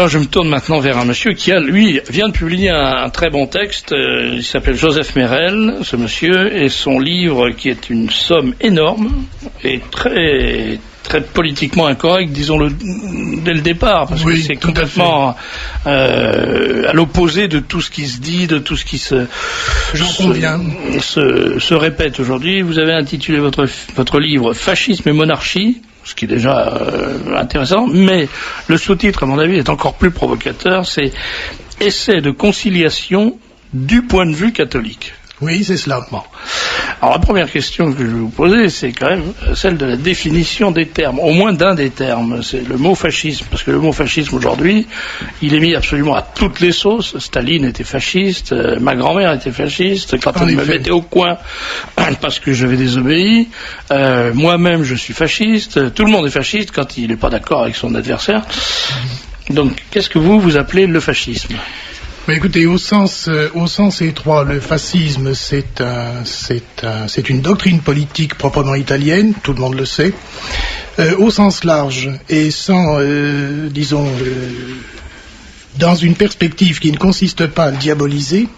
Alors je me tourne maintenant vers un monsieur qui lui vient de publier un très bon texte. Il s'appelle Joseph Merel, ce monsieur, et son livre, qui est une somme énorme et très très politiquement incorrect, disons-le dès le départ, parce que c'est complètement à l'opposé de tout ce qui se dit, de tout ce qui se répète aujourd'hui. Vous avez intitulé votre livre Fascisme et monarchie, ce qui est déjà intéressant, mais le sous-titre, à mon avis, est encore plus provocateur, c'est Essai de conciliation du point de vue catholique. Oui, c'est cela. Bon. Alors la première question que je vais vous poser, c'est quand même celle de la définition des termes, au moins d'un des termes, c'est le mot fascisme, parce que le mot fascisme aujourd'hui, il est mis absolument à toutes les sauces. Staline était fasciste, ma grand-mère était fasciste, quand on me mettait au coin parce que j'avais désobéi, moi-même je suis fasciste, tout le monde est fasciste quand il n'est pas d'accord avec son adversaire. Donc qu'est-ce que vous appelez le fascisme ? Mais écoutez, au sens étroit, le fascisme, c'est une doctrine politique proprement italienne, tout le monde le sait. Au sens large, et sans, dans une perspective qui ne consiste pas à le diaboliser,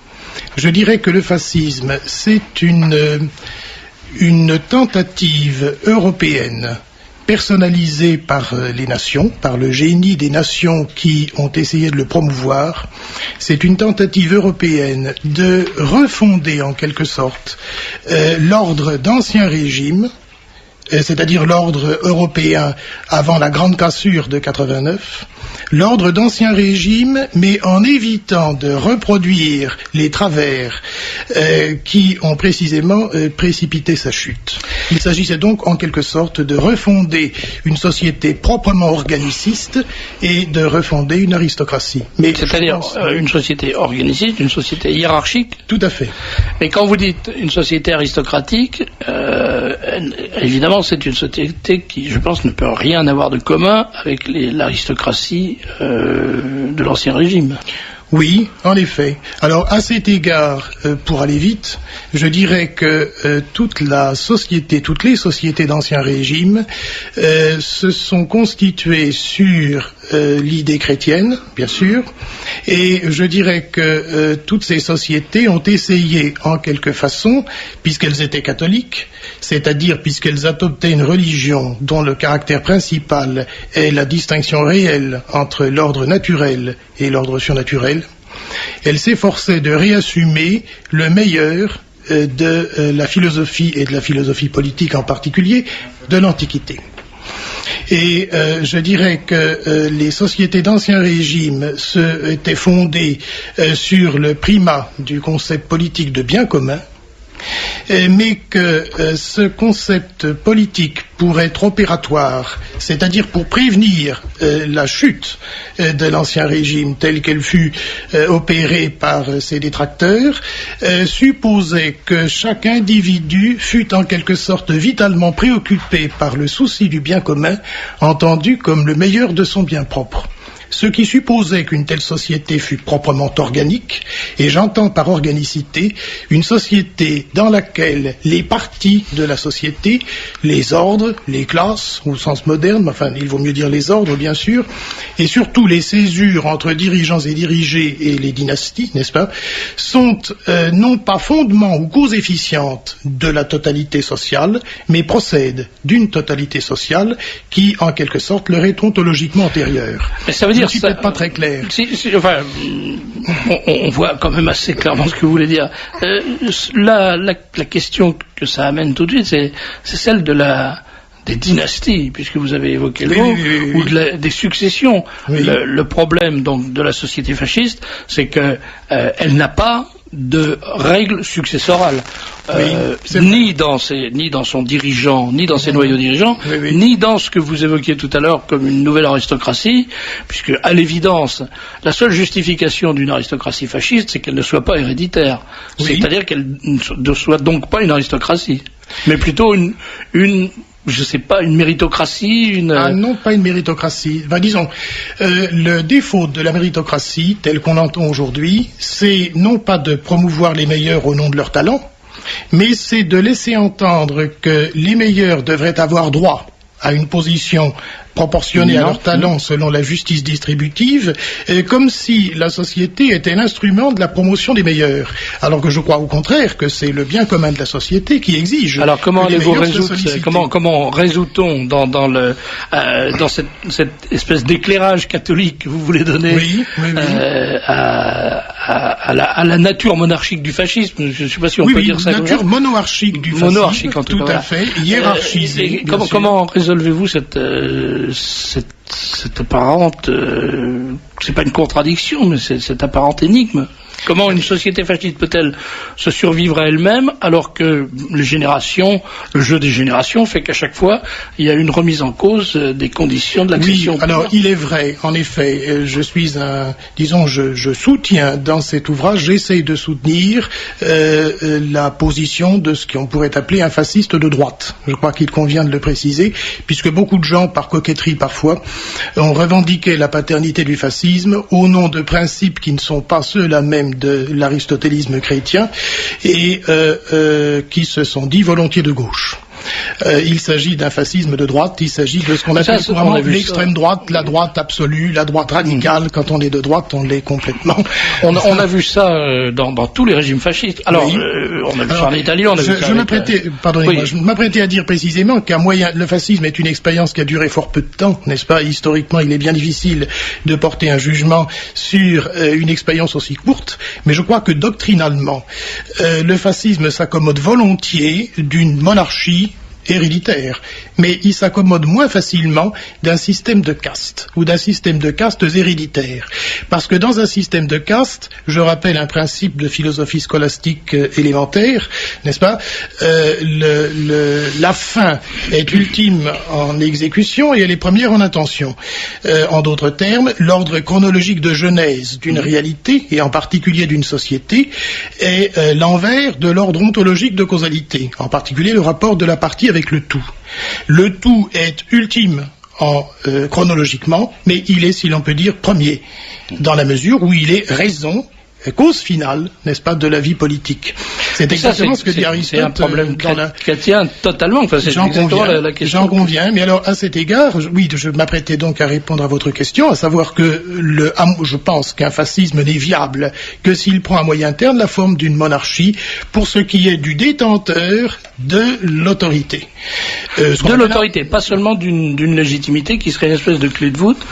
je dirais que le fascisme, c'est une tentative européenne personnalisé par les nations, par le génie des nations qui ont essayé de le promouvoir. C'est une tentative européenne de refonder en quelque sorte l'ordre d'ancien régime, c'est-à-dire l'ordre européen avant la grande cassure de 89, l'ordre d'ancien régime, mais en évitant de reproduire les travers qui ont précisément précipité sa chute. Il s'agissait donc en quelque sorte de refonder une société proprement organiciste et de refonder une aristocratie. C'est-à-dire une société organiciste, une société hiérarchique. Tout à fait. Mais quand vous dites une société aristocratique, évidemment c'est une société qui, je pense, ne peut rien avoir de commun avec l'aristocratie de l'ancien régime. Oui, en effet. Alors, à cet égard, pour aller vite, je dirais que toutes les sociétés d'Ancien Régime se sont constituées sur l'idée chrétienne, bien sûr, et je dirais que toutes ces sociétés ont essayé, en quelque façon, puisqu'elles étaient catholiques, c'est-à-dire puisqu'elles adoptaient une religion dont le caractère principal est la distinction réelle entre l'ordre naturel et l'ordre surnaturel, elles s'efforçaient de réassumer le meilleur de la philosophie et de la philosophie politique en particulier de l'Antiquité. Et je dirais que les sociétés d'Ancien Régime étaient fondées sur le primat du concept politique de bien commun, mais que ce concept politique, pour être opératoire, c'est-à-dire pour prévenir la chute de l'Ancien Régime telle qu'elle fut opérée par ses détracteurs, supposait que chaque individu fût en quelque sorte vitalement préoccupé par le souci du bien commun, entendu comme le meilleur de son bien propre. Ce qui supposait qu'une telle société fût proprement organique, et j'entends par organicité une société dans laquelle les parties de la société, les ordres, les classes, au sens moderne, enfin il vaut mieux dire les ordres bien sûr, et surtout les césures entre dirigeants et dirigés et les dynasties, n'est-ce pas, sont non pas fondement ou cause efficiente de la totalité sociale, mais procèdent d'une totalité sociale qui, en quelque sorte, leur est ontologiquement antérieure. Mais ça veut dire c'est peut-être pas très clair. Enfin, on voit quand même assez clairement ce que vous voulez dire. La question que ça amène tout de suite, c'est celle des dynasties, puisque vous avez évoqué le mot, ou des successions. Oui. Le problème donc de la société fasciste, c'est que elle n'a pas de règles successorales, ni dans son dirigeant, ni dans ses noyaux dirigeants, ni dans ce que vous évoquiez tout à l'heure comme une nouvelle aristocratie, puisque à l'évidence, la seule justification d'une aristocratie fasciste, c'est qu'elle ne soit pas héréditaire, c'est-à-dire qu'elle ne soit donc pas une aristocratie, mais plutôt une méritocratie, Ah non, pas une méritocratie. Disons, le défaut de la méritocratie, tel qu'on l'entend aujourd'hui, c'est non pas de promouvoir les meilleurs au nom de leur talent, mais c'est de laisser entendre que les meilleurs devraient avoir droit à une position proportionnés à leur talent selon la justice distributive, comme si la société était l'instrument de la promotion des meilleurs. Alors que je crois au contraire que c'est le bien commun de la société qui exige. Alors comment que les allez-vous meilleurs soient résoudre, sollicités. comment résout-on dans cette espèce d'éclairage catholique que vous voulez donner à la nature monarchique du fascisme? Je ne sais pas si on peut dire ça. Nature monoarchique du fascisme. Monoarchique, en tout cas. Tout à fait. Hiérarchisée. Comment résolvez-vous cette apparente, c'est pas une contradiction, mais cette apparente énigme? Comment une société fasciste peut-elle se survivre à elle-même alors que le jeu des générations fait qu'à chaque fois il y a une remise en cause des conditions de l'accession? Oui, alors il est vrai, en effet, je soutiens dans cet ouvrage, j'essaye de soutenir la position de ce qu'on pourrait appeler un fasciste de droite. Je crois qu'il convient de le préciser, puisque beaucoup de gens, par coquetterie parfois, ont revendiqué la paternité du fascisme au nom de principes qui ne sont pas ceux-là même de l'aristotélisme chrétien et qui se sont dit volontiers de gauche. Il s'agit d'un fascisme de droite, il s'agit de ce qu'on appelle couramment l'extrême droite, la droite absolue, la droite radicale. Quand on est de droite, on l'est complètement. On a vu ça dans tous les régimes fascistes. Alors, on a vu ça en Italie, on a vu ça je m'apprêtais à dire précisément le fascisme est une expérience qui a duré fort peu de temps, n'est-ce pas? Historiquement, il est bien difficile de porter un jugement sur une expérience aussi courte, mais je crois que doctrinalement, le fascisme s'accommode volontiers d'une monarchie héréditaire, mais il s'accommode moins facilement d'un système de castes ou d'un système de castes héréditaires. Parce que dans un système de castes, je rappelle un principe de philosophie scolastique élémentaire, n'est-ce pas? La fin est ultime en exécution et elle est première en intention. En d'autres termes, l'ordre chronologique de genèse d'une réalité, et en particulier d'une société, est l'envers de l'ordre ontologique de causalité, en particulier le rapport de la partie avec le tout. Le tout est ultime chronologiquement, mais il est, si l'on peut dire, premier, dans la mesure où il est raison, cause finale, n'est-ce pas, de la vie politique. C'est exactement ce que dit Aristote. C'est un problème chrétien totalement. Enfin, c'est exactement la question. J'en conviens, mais alors à cet égard, je m'apprêtais donc à répondre à votre question, à savoir que je pense qu'un fascisme n'est viable que s'il prend à moyen terme la forme d'une monarchie pour ce qui est du détenteur de l'autorité. De l'autorité, pas seulement d'une légitimité qui serait une espèce de clé de voûte.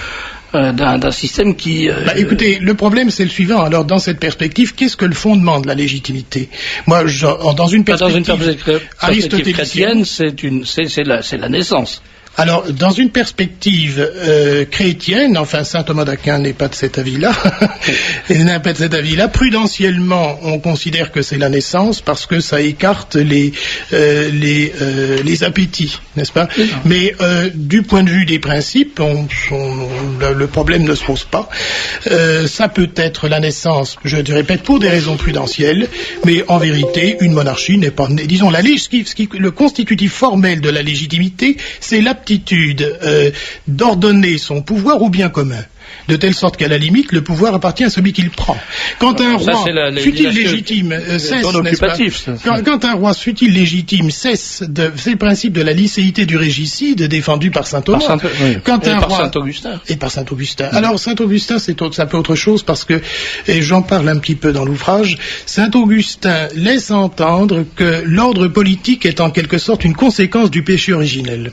D'un système qui... Écoutez, le problème c'est le suivant. Alors dans cette perspective, qu'est-ce que le fondement de la légitimité? Moi, dans une perspective chrétienne, c'est la naissance. Alors, dans une perspective chrétienne, enfin Saint Thomas d'Aquin n'est pas de cet avis-là, il n'est pas de cet avis-là. Prudentiellement, on considère que c'est la naissance parce que ça écarte les appétits, n'est-ce pas? Mais du point de vue des principes, le problème ne se pose pas. Ça peut être la naissance, je te répète, pour des raisons prudentielles, mais en vérité, une monarchie n'est pas... Disons, le constitutif formel de la légitimité, c'est l'aptitude d'ordonner son pouvoir au bien commun, de telle sorte qu'à la limite, le pouvoir appartient à celui qui le prend. Quand un roi, fût-il légitime, quand un roi, fût-il légitime, c'est le principe de la licéité du régicide défendu par saint Thomas. Par Saint-Augustin. Et par Saint-Augustin. Alors, Saint-Augustin, c'est un peu autre chose parce que, et j'en parle un petit peu dans l'ouvrage, Saint-Augustin laisse entendre que l'ordre politique est en quelque sorte une conséquence du péché originel.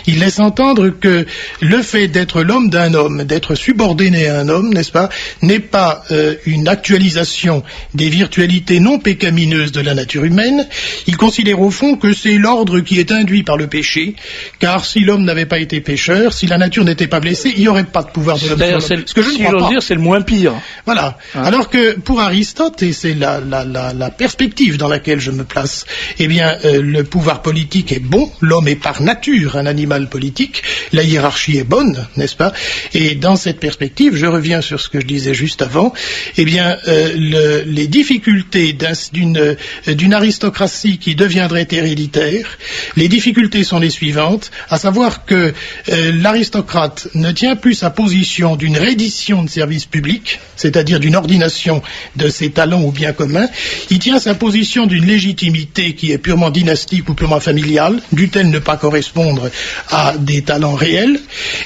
Il laisse entendre que le fait d'être l'homme d'un homme, d'être subordonné à un homme, n'est-ce pas, n'est pas une actualisation des virtualités non pécamineuses de la nature humaine. Il considère au fond que c'est l'ordre qui est induit par le péché, car si l'homme n'avait pas été pécheur, si la nature n'était pas blessée, il n'y aurait pas de pouvoir de l'homme. D'ailleurs, ce que je veux dire, c'est le moins pire. Voilà. Alors que pour Aristote, et c'est la perspective dans laquelle je me place, eh bien, le pouvoir politique est bon, l'homme est par nature un animal politique, la hiérarchie est bonne, n'est-ce pas? Et dans cette perspective, je reviens sur ce que je disais juste avant, eh bien, les difficultés d'une aristocratie qui deviendrait héréditaire, les difficultés sont les suivantes, à savoir que l'aristocrate ne tient plus sa position d'une reddition de services publics, c'est-à-dire d'une ordination de ses talents ou biens communs, il tient sa position d'une légitimité qui est purement dynastique ou purement familiale, dût-elle ne pas correspondre à des talents réels,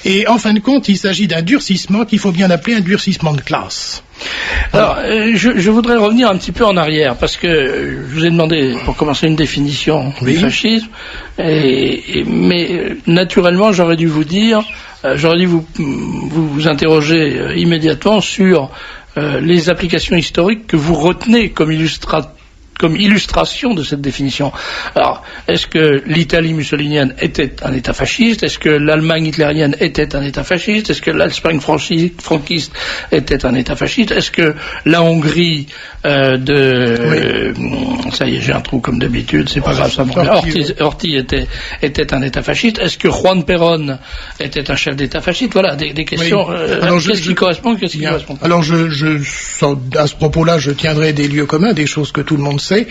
et en fin de compte, il s'agit d'un durcissement qu'il faut bien appeler un durcissement de classe. Alors, je voudrais revenir un petit peu en arrière, parce que je vous ai demandé, pour commencer, une définition du fascisme, mais naturellement, j'aurais dû vous interroger immédiatement sur les applications historiques que vous retenez comme illustration de cette définition. Alors, est-ce que l'Italie mussolinienne était un État fasciste? Est-ce que l'Allemagne hitlérienne était un État fasciste? Est-ce que l'Espagne franquiste était un État fasciste? Est-ce que la Hongrie ça y est, j'ai un trou comme d'habitude, c'est pas grave, ça Horthy était un État fasciste. Est-ce que Juan Perón était un chef d'État fasciste? Voilà, des questions. Qu'est-ce qui correspond, qu'est-ce qui correspond pas? Alors, à ce propos-là, je tiendrai des lieux communs, des choses que tout le monde sait.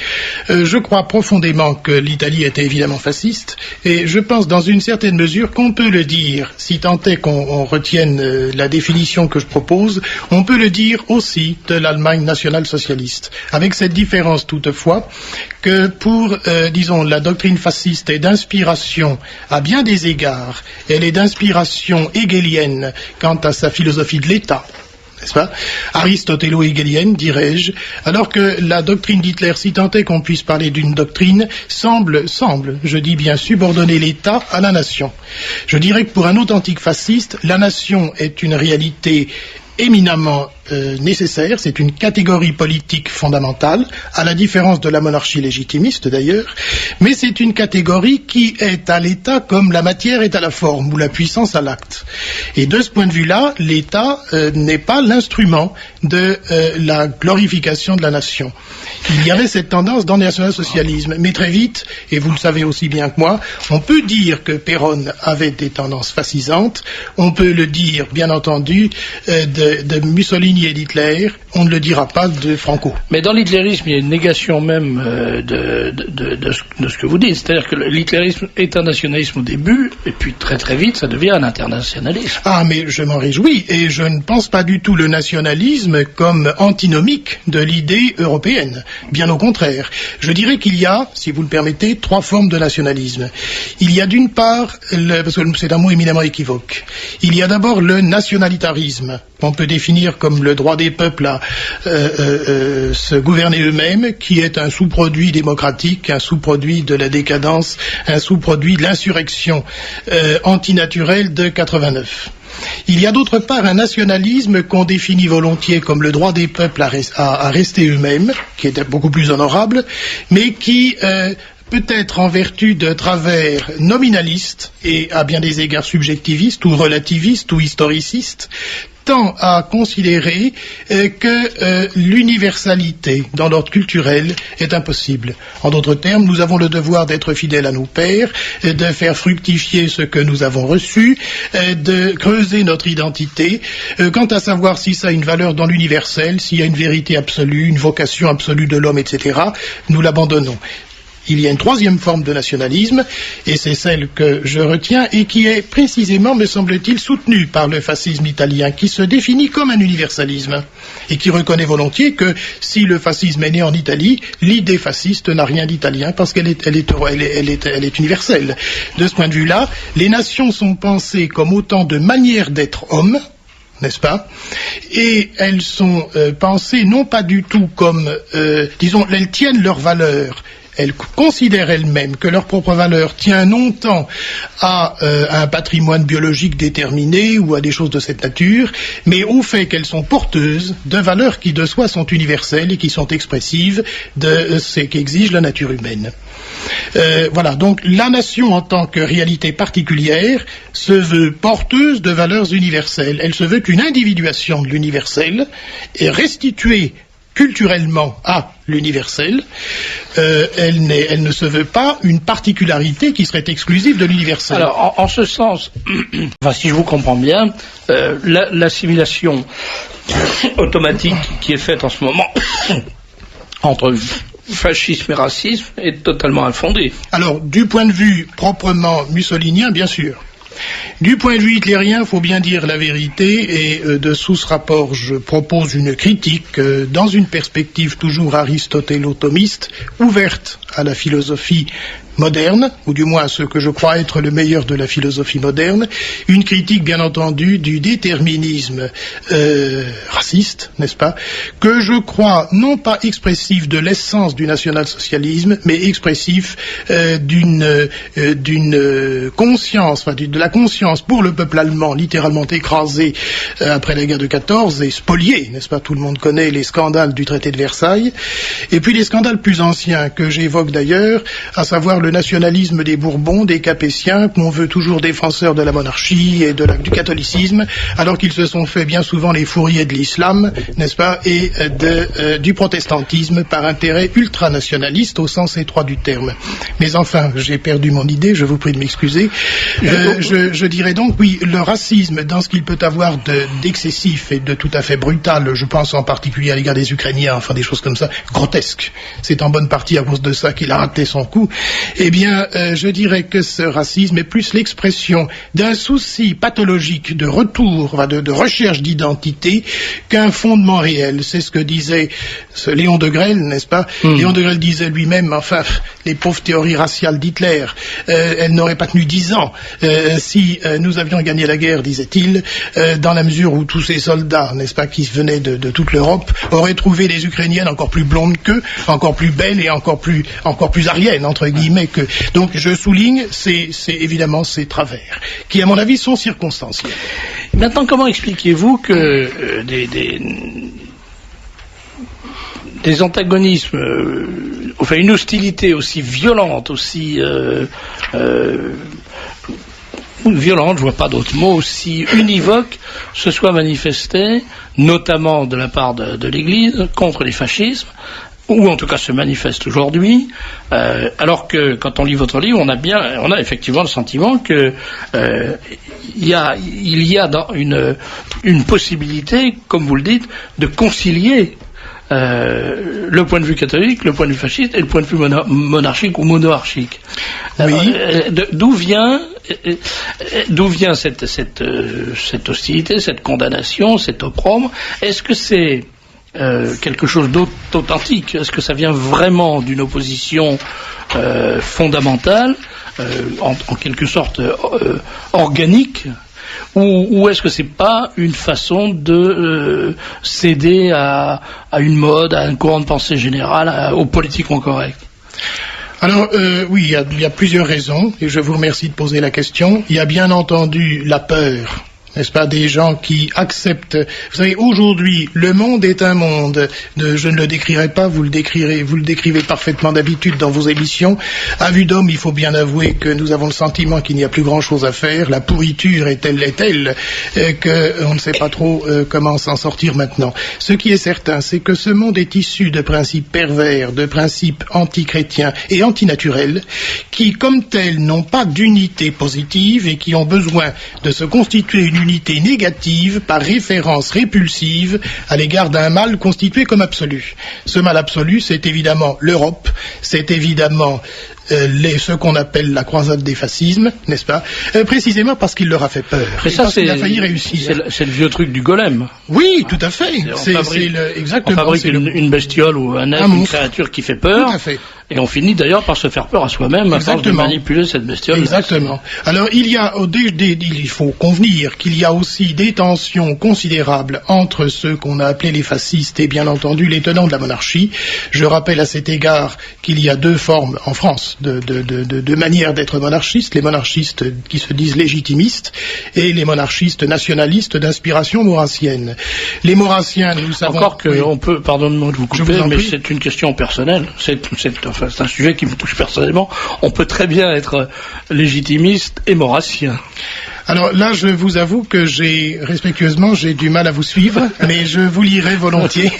Je crois profondément que l'Italie était évidemment fasciste, et je pense dans une certaine mesure qu'on peut le dire, si tant est qu'on retienne la définition que je propose, on peut le dire aussi de l'Allemagne nationale-socialiste, avec cette différence toutefois que pour, disons, la doctrine fasciste est d'inspiration à bien des égards, elle est d'inspiration hegelienne quant à sa philosophie de l'État, n'est-ce pas, aristotélo-hégélienne, dirais-je, alors que la doctrine d'Hitler, si tant est qu'on puisse parler d'une doctrine, semble, je dis bien, subordonner l'État à la nation. Je dirais que pour un authentique fasciste, la nation est une réalité éminemment nécessaire, c'est une catégorie politique fondamentale, à la différence de la monarchie légitimiste d'ailleurs, mais c'est une catégorie qui est à l'État comme la matière est à la forme, ou la puissance à l'acte. Et de ce point de vue-là, l'État n'est pas l'instrument de la glorification de la nation. Il y avait cette tendance dans le national-socialisme, mais très vite, et vous le savez aussi bien que moi, on peut dire que Perón avait des tendances fascisantes, on peut le dire, bien entendu, de Mussolini et d'Hitler, on ne le dira pas de Franco. Mais dans l'hitlérisme, il y a une négation même de ce que vous dites, c'est-à-dire que l'hitlérisme est un nationalisme au début, et puis très très vite, ça devient un internationalisme. Ah, mais je m'en réjouis, et je ne pense pas du tout le nationalisme comme antinomique de l'idée européenne. Bien au contraire. Je dirais qu'il y a, si vous le permettez, trois formes de nationalisme. Il y a d'une part, parce que c'est un mot éminemment équivoque, il y a d'abord le nationalitarisme, qu'on peut définir comme le droit des peuples à se gouverner eux-mêmes, qui est un sous-produit démocratique, un sous-produit de la décadence, un sous-produit de l'insurrection antinaturelle de 89. Il y a d'autre part un nationalisme qu'on définit volontiers comme le droit des peuples à rester eux-mêmes, qui est beaucoup plus honorable, mais qui peut-être en vertu de travers nominalistes et à bien des égards subjectivistes ou relativistes ou historicistes, tend à considérer que l'universalité dans l'ordre culturel est impossible. En d'autres termes, nous avons le devoir d'être fidèles à nos pères, de faire fructifier ce que nous avons reçu, de creuser notre identité. Quant à savoir si ça a une valeur dans l'universel, s'il y a une vérité absolue, une vocation absolue de l'homme, etc., nous l'abandonnons. Il y a une troisième forme de nationalisme, et c'est celle que je retiens, et qui est précisément, me semble-t-il, soutenue par le fascisme italien, qui se définit comme un universalisme, et qui reconnaît volontiers que si le fascisme est né en Italie, l'idée fasciste n'a rien d'italien, parce qu'elle est universelle. De ce point de vue-là, les nations sont pensées comme autant de manières d'être hommes, n'est-ce pas? Et elles sont pensées non pas du tout comme, disons, elles tiennent leurs valeurs. Elles considèrent elles-mêmes que leur propre valeur tient non tant à un patrimoine biologique déterminé ou à des choses de cette nature, mais au fait qu'elles sont porteuses de valeurs qui de soi sont universelles et qui sont expressives de ce qu'exige la nature humaine. Voilà, donc la nation en tant que réalité particulière se veut porteuse de valeurs universelles. Elle se veut une individuation de l'universel et restituer culturellement à l'universel, elle ne se veut pas une particularité qui serait exclusive de l'universel. Alors, en ce sens, enfin, si je vous comprends bien, l'assimilation automatique qui est faite en ce moment entre fascisme et racisme est totalement infondée. Alors, du point de vue proprement mussolinien, bien sûr. Du point de vue hitlérien, il faut bien dire la vérité, et de sous ce rapport, je propose une critique dans une perspective toujours aristotélo-thomiste, ouverte à la philosophie moderne, ou du moins à ce que je crois être le meilleur de la philosophie moderne, une critique bien entendu du déterminisme raciste, n'est-ce pas, que je crois non pas expressif de l'essence du national-socialisme, mais expressif d'une conscience, enfin de la conscience pour le peuple allemand, littéralement écrasé après la guerre de 14 et spolié, n'est-ce pas, tout le monde connaît les scandales du traité de Versailles, et puis les scandales plus anciens que j'évoque d'ailleurs, à savoir le nationalisme des Bourbons, des Capétiens, qu'on veut toujours défenseurs de la monarchie et du catholicisme, alors qu'ils se sont fait bien souvent les fourriers de l'islam, n'est-ce pas, et du protestantisme par intérêt ultranationaliste au sens étroit du terme. Mais enfin, j'ai perdu mon idée, je vous prie de m'excuser. Je dirais donc, oui, le racisme, dans ce qu'il peut avoir d'excessif et de tout à fait brutal, je pense en particulier à l'égard des Ukrainiens, enfin des choses comme ça, grotesques. C'est en bonne partie à cause de ça qu'il a raté son coup. Eh bien, je dirais que ce racisme est plus l'expression d'un souci pathologique de retour, de recherche d'identité, qu'un fondement réel. C'est ce que disait Léon de Grelle, n'est-ce pas? Léon de Grelle disait lui-même, enfin, les pauvres théories raciales d'Hitler, elles n'auraient pas tenu 10 ans si nous avions gagné la guerre, disait-il, dans la mesure où tous ces soldats, n'est-ce pas, qui venaient de toute l'Europe, auraient trouvé les Ukrainiennes encore plus blondes qu'eux, encore plus belles et encore plus ariennes, entre guillemets, que. Donc je souligne, c'est évidemment ces travers, qui à mon avis sont circonstanciels. Maintenant, comment expliquez-vous que des antagonismes, enfin une hostilité aussi violente, aussi violente, je vois pas d'autre mot, aussi univoque, se soit manifestée, notamment de la part de l'Église, contre les fascismes, ou en tout cas se manifeste aujourd'hui, alors que quand on lit votre livre, on a effectivement le sentiment que il y a dans une possibilité, comme vous le dites, de concilier le point de vue catholique, le point de vue fasciste et le point de vue monarchique ou monoarchique. Oui. D'où vient cette hostilité, cette condamnation, cet opprobre? Est-ce que c'est quelque chose d'authentique? Est-ce que ça vient vraiment d'une opposition fondamentale, en quelque sorte organique, ou est-ce que c'est pas une façon de céder à une mode, à un courant de pensée générale, aux politiquement corrects? Alors, oui, il y a plusieurs raisons, et je vous remercie de poser la question. Il y a bien entendu la peur, n'est-ce pas, des gens qui acceptent. Vous savez, aujourd'hui, le monde est un monde, je ne le décrirai pas, vous le décrivez parfaitement d'habitude dans vos émissions. À vue d'homme, il faut bien avouer que nous avons le sentiment qu'il n'y a plus grand-chose à faire. La pourriture est telle qu'on ne sait pas trop comment s'en sortir maintenant. Ce qui est certain, c'est que ce monde est issu de principes pervers, de principes antichrétiens et antinaturels, qui, comme tels, n'ont pas d'unité positive et qui ont besoin de se constituer une unité négative par référence répulsive à l'égard d'un mal constitué comme absolu. Ce mal absolu, c'est évidemment l'Europe, c'est évidemment ce qu'on appelle la croisade des fascismes, n'est-ce pas, précisément parce qu'il leur a fait peur. Mais ça, il a failli réussir. C'est le vieux truc du golem. Oui, tout à fait. On fabrique une bestiole ou un être, une créature qui fait peur. Tout à fait. Et on finit d'ailleurs par se faire peur à soi-même à force de manipuler cette bestiole. Exactement. Alors il faut convenir qu'il y a aussi des tensions considérables entre ceux qu'on a appelés les fascistes et bien entendu les tenants de la monarchie. Je rappelle à cet égard qu'il y a deux formes en France de manière d'être monarchiste, les monarchistes qui se disent légitimistes et les monarchistes nationalistes d'inspiration maurassienne. Les maurassiens, nous savons... Encore que on peut, pardonnez-moi de vous couper, mais c'est une question personnelle, c'est un sujet qui me touche personnellement, on peut très bien être légitimiste et maurassien. Alors là, je vous avoue que respectueusement, j'ai du mal à vous suivre, mais je vous lirai volontiers.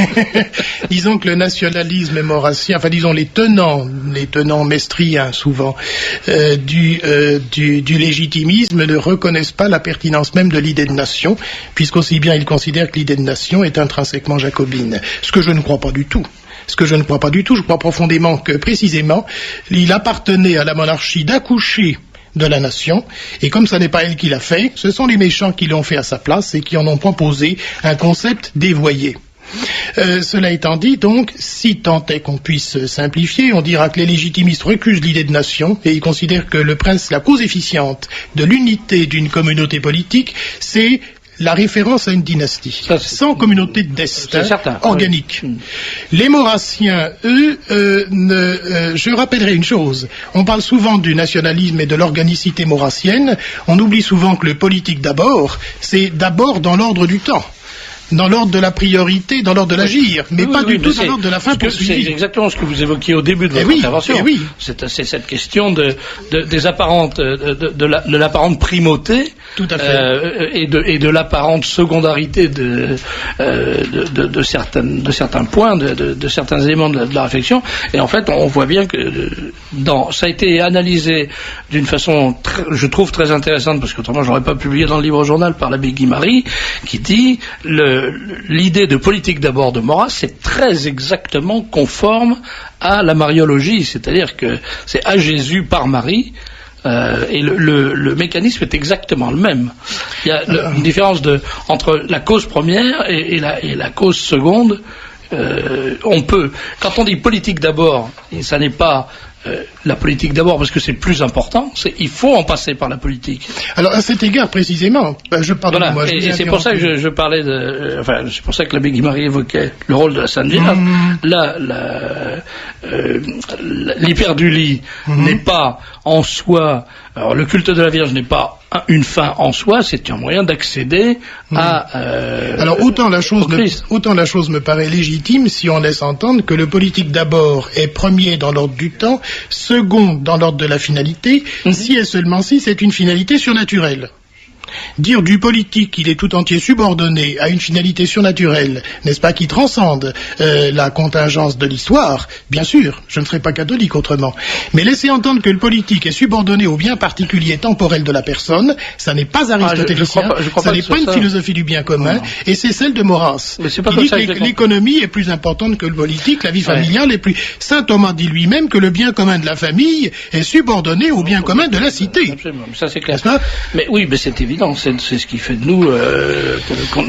Disons que le nationalisme maurassien, enfin disons les tenants mestriens souvent du légitimisme ne reconnaissent pas la pertinence même de l'idée de nation, puisqu'aussi bien ils considèrent que l'idée de nation est intrinsèquement jacobine. Ce que je ne crois pas du tout. Je crois profondément que, précisément, il appartenait à la monarchie d'accoucher de la nation, et comme ça n'est pas elle qui l'a fait, ce sont les méchants qui l'ont fait à sa place et qui en ont proposé un concept dévoyé. Cela étant dit, donc, si tant est qu'on puisse simplifier, on dira que les légitimistes recusent l'idée de nation et ils considèrent que la cause efficiente de l'unité d'une communauté politique, c'est la référence à une dynastie, sans communauté de destin organique. Oui. Les Maurassiens, eux, je rappellerai une chose. On parle souvent du nationalisme et de l'organicité maurassienne. On oublie souvent que le politique d'abord, c'est d'abord dans l'ordre du temps. Dans l'ordre de la priorité, dans l'ordre de l'agir, mais pas du tout dans l'ordre de la fin poursuivie. C'est exactement ce que vous évoquiez au début de votre intervention. Oui. C'est cette question de l'apparente primauté, tout à fait. et de l'apparente secondarité de certains points, de certains éléments de la réflexion. Et en fait, on voit bien que ça a été analysé d'une façon, je trouve, très intéressante, parce qu'autrement, j'aurais pas publié dans le livre journal par l'abbé Guy-Marie, qui dit l'idée de politique d'abord de Maurras, c'est très exactement conforme à la mariologie, c'est-à-dire que c'est à Jésus par Marie, et le mécanisme est exactement le même. Il y a une différence entre la cause première et la cause seconde. On peut, quand on dit politique d'abord, et ça n'est pas la politique d'abord parce que c'est plus important, il faut en passer par la politique. Alors à cet égard précisément, et c'est pour ça que je parlais c'est pour ça que l'abbé Guy-Marie évoquait le rôle de la Sainte Vierge. L'hyperdulie n'est pas en soi, alors le culte de la Vierge n'est pas une fin en soi, c'est un moyen d'accéder à alors autant la chose me paraît légitime si on laisse entendre que le politique d'abord est premier dans l'ordre du temps, second dans l'ordre de la finalité, si et seulement si c'est une finalité surnaturelle. Dire du politique qu'il est tout entier subordonné à une finalité surnaturelle, n'est-ce pas, qui transcende la contingence de l'histoire, bien sûr, je ne serais pas catholique autrement, mais laisser entendre que le politique est subordonné au bien particulier temporel de la personne, ça n'est pas aristotélicien, ça n'est pas une philosophie du bien commun, et c'est celle de Maurras, qui dit que l'économie est plus importante que le politique, la vie familiale est plus... Saint Thomas dit lui-même que le bien commun de la famille est subordonné au bien commun de la cité. Absolument, ça c'est clair. Mais oui, mais c'est évident. C'est ce qui fait de nous,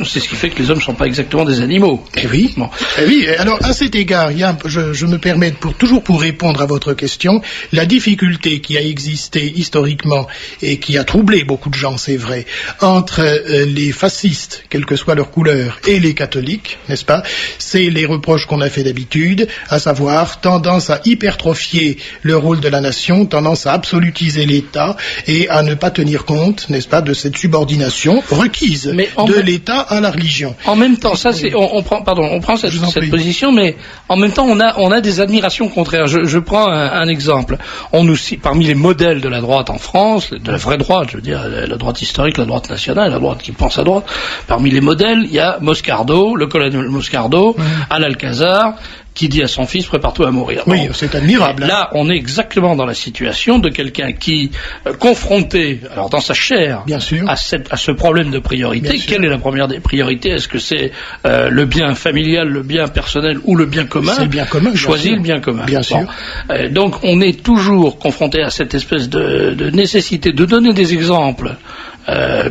c'est ce qui fait que les hommes ne sont pas exactement des animaux. Eh oui. Bon. Eh oui. Alors à cet égard, je me permets toujours pour répondre à votre question, la difficulté qui a existé historiquement et qui a troublé beaucoup de gens, c'est vrai, entre les fascistes, quelle que soit leur couleur, et les catholiques, n'est-ce pas? C'est les reproches qu'on a fait d'habitude, à savoir tendance à hypertrophier le rôle de la nation, tendance à absolutiser l'État et à ne pas tenir compte, n'est-ce pas, de cette subordination requise de l'État à la religion. En même temps, ça c'est, on prend cette position, mais en même temps, on a des admirations contraires. Je prends un exemple. On nous cite parmi les modèles de la droite en France, de la vraie droite, je veux dire, la droite historique, la droite nationale, la droite qui pense à droite. Parmi les modèles, il y a Moscardo, le colonel Moscardo, à l'Alcazar, qui dit à son fils, prépare-toi à mourir. Oui, c'est admirable. Là, on est exactement dans la situation de quelqu'un qui, confronté, alors dans sa chair, bien sûr, à ce problème de priorité, quelle est la première des priorités? Est-ce que c'est le bien familial, le bien personnel ou le bien commun? C'est le bien commun. Choisis le bien commun. Bien sûr. Donc, on est toujours confronté à cette espèce de nécessité de donner des exemples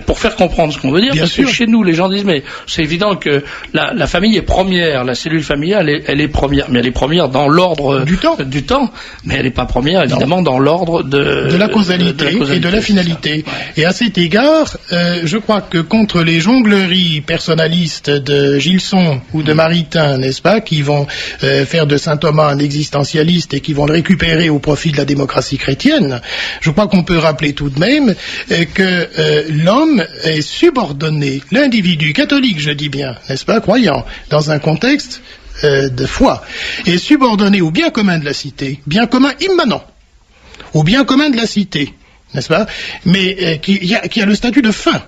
pour faire comprendre ce qu'on veut dire, bien parce sûr. Que chez nous, les gens disent, mais c'est évident que la famille est première, la cellule familiale, elle est première, mais elle est première dans l'ordre du temps, mais elle n'est pas première, évidemment, dans l'ordre de la causalité et de la finalité. Ouais. Et à cet égard, je crois que contre les jongleries personnalistes de Gilson ou de Maritain, n'est-ce pas, qui vont faire de saint Thomas un existentialiste et qui vont le récupérer au profit de la démocratie chrétienne, je crois qu'on peut rappeler tout de même que l'homme est subordonné, l'individu catholique, je dis bien, n'est-ce pas, croyant, dans un contexte de foi, est subordonné au bien commun de la cité, bien commun immanent, au bien commun de la cité, n'est-ce pas? Mais qui a le statut de fin.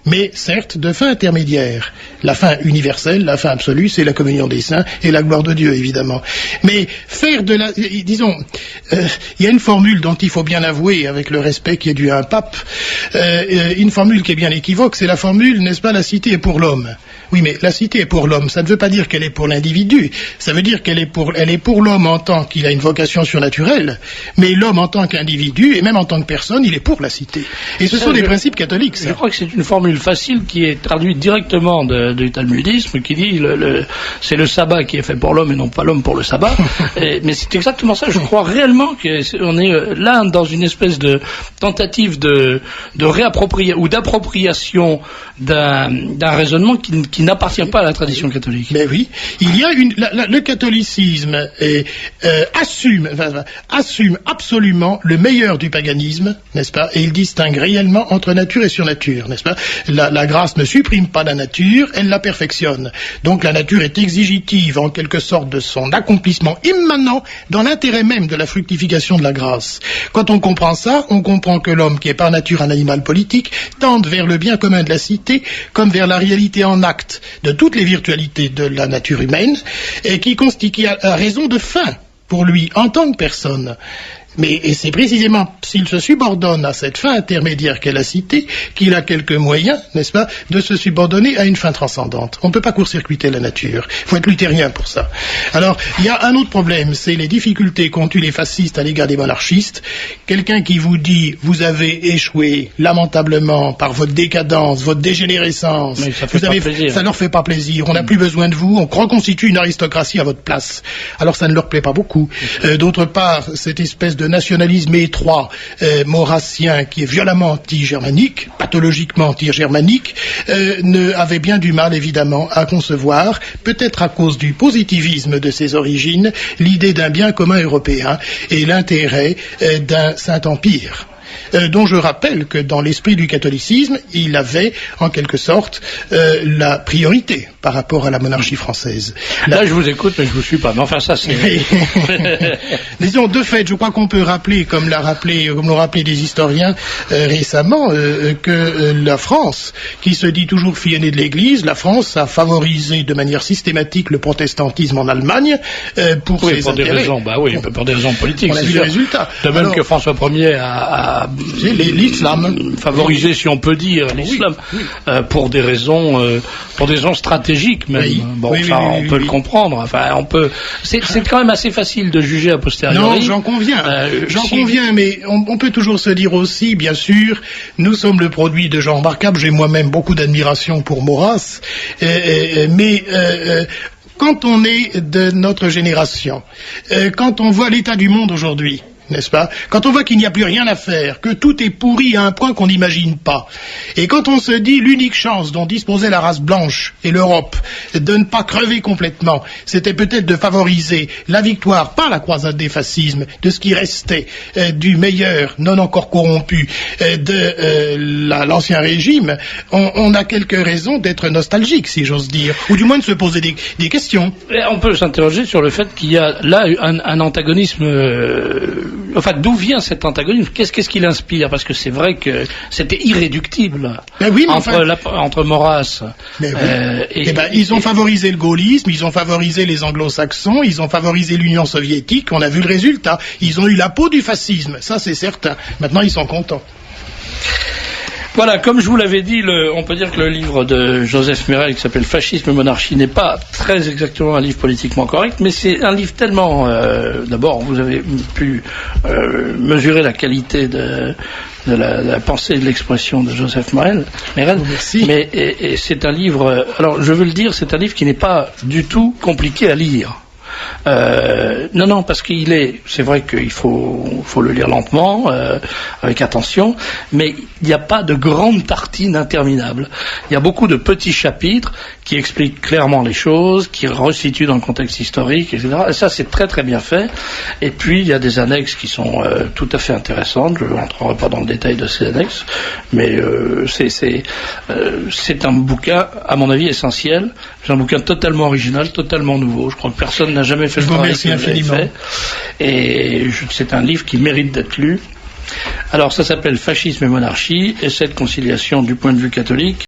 Mais certes, de fin intermédiaire. La fin universelle, la fin absolue, c'est la communion des saints et la gloire de Dieu, évidemment. Mais faire de la... Disons, il y a une formule dont il faut bien avouer, avec le respect qui est dû à un pape, une formule qui est bien équivoque, c'est la formule, n'est-ce pas, la cité est pour l'homme. Oui, mais la cité est pour l'homme, ça ne veut pas dire qu'elle est pour l'individu, ça veut dire qu'elle est pour l'homme en tant qu'il a une vocation surnaturelle, mais l'homme en tant qu'individu, et même en tant que personne, il est pour la cité. Et ce sont des principes catholiques, ça. Je crois que c'est une formule facile qui est traduite directement du talmudisme, qui dit c'est le sabbat qui est fait pour l'homme et non pas l'homme pour le sabbat. Mais c'est exactement ça, je crois réellement qu'on est là dans une espèce de tentative de réappropriation ou d'appropriation d'un raisonnement qui n'appartient pas à la tradition catholique. Mais oui, il y a le catholicisme assume absolument le meilleur du paganisme, n'est-ce pas? Et il distingue réellement entre nature et surnature, n'est-ce pas? La grâce ne supprime pas la nature, elle la perfectionne. Donc la nature est exigitive en quelque sorte de son accomplissement immanent dans l'intérêt même de la fructification de la grâce. Quand on comprend ça, on comprend que l'homme, qui est par nature un animal politique, tende vers le bien commun de la cité comme vers la réalité en acte de toutes les virtualités de la nature humaine et qui a raison de fin pour lui en tant que personne. Et c'est précisément s'il se subordonne à cette fin intermédiaire qu'est la cité qu'il a quelques moyens, n'est-ce pas, de se subordonner à une fin transcendante. On ne peut pas court-circuiter la nature. Il faut être luthérien pour ça. Alors, il y a un autre problème, c'est les difficultés qu'ont eu les fascistes à l'égard des monarchistes. Quelqu'un qui vous dit, vous avez échoué lamentablement par votre décadence, votre dégénérescence, ça leur fait pas plaisir, on n'a plus besoin de vous, on reconstitue une aristocratie à votre place. Alors ça ne leur plaît pas beaucoup. D'autre part, cette espèce de nationalisme étroit maurassien qui est violemment anti-germanique, pathologiquement anti-germanique, avait bien du mal évidemment à concevoir, peut-être à cause du positivisme de ses origines, l'idée d'un bien commun européen et l'intérêt d'un Saint-Empire. Dont je rappelle que dans l'esprit du catholicisme, il avait en quelque sorte la priorité par rapport à la monarchie française. Là, je vous écoute, mais je vous suis pas. Mais enfin, ça, c'est... Disons, de fait, je crois qu'on peut rappeler, comme l'ont rappelé des historiens récemment, que la France, qui se dit toujours fille aînée de l'Église, la France a favorisé de manière systématique le protestantisme en Allemagne pour ses intérêts. Pour des raisons politiques. On a vu le résultat. De même que François Ier a l'islam favorisé, si on peut dire, l'islam pour des raisons stratégiques même. On peut le comprendre. Enfin, c'est quand même assez facile de juger a posteriori. Non, j'en conviens. Conviens, mais on peut toujours se dire aussi, bien sûr, nous sommes le produit de gens remarquables. J'ai moi-même beaucoup d'admiration pour Maurras, mais quand on est de notre génération, quand on voit l'état du monde aujourd'hui, n'est-ce pas? Quand on voit qu'il n'y a plus rien à faire, que tout est pourri à un point qu'on n'imagine pas, et quand on se dit l'unique chance dont disposait la race blanche et l'Europe de ne pas crever complètement, c'était peut-être de favoriser la victoire par la croisade des fascismes de ce qui restait du meilleur, non encore corrompu, de l'ancien régime, on a quelques raisons d'être nostalgique, si j'ose dire, ou du moins de se poser des questions. Et on peut s'interroger sur le fait qu'il y a là un antagonisme... Enfin, d'où vient cet antagonisme? Qu'est-ce qui l'inspire? Parce que c'est vrai que c'était irréductible entre Maurras ils ont favorisé le gaullisme, ils ont favorisé les anglo-saxons, ils ont favorisé l'Union soviétique, on a vu le résultat. Ils ont eu la peau du fascisme, ça c'est certain. Maintenant, ils sont contents. Voilà, comme je vous l'avais dit, on peut dire que le livre de Joseph Merel qui s'appelle Fascisme et monarchie n'est pas très exactement un livre politiquement correct, mais c'est un livre tellement... D'abord, vous avez pu mesurer la qualité de la pensée et de l'expression de Joseph Merel. Merci. Mais et c'est un livre... Alors, je veux le dire, c'est un livre qui n'est pas du tout compliqué à lire. Non, parce c'est vrai qu'il faut le lire lentement, avec attention, mais il n'y a pas de grande tartine interminable. Il y a beaucoup de petits chapitres qui expliquent clairement les choses, qui resituent dans le contexte historique, etc. Et ça, c'est très très bien fait. Et puis, il y a des annexes qui sont tout à fait intéressantes. Je ne rentrerai pas dans le détail de ces annexes, mais c'est un bouquin, à mon avis, essentiel. C'est un bouquin totalement original, totalement nouveau. Je crois que personne n'a jamais fait le travail que vous avez fait. Et c'est un livre qui mérite d'être lu. Alors ça s'appelle Fascisme et monarchie, essai de conciliation du point de vue catholique.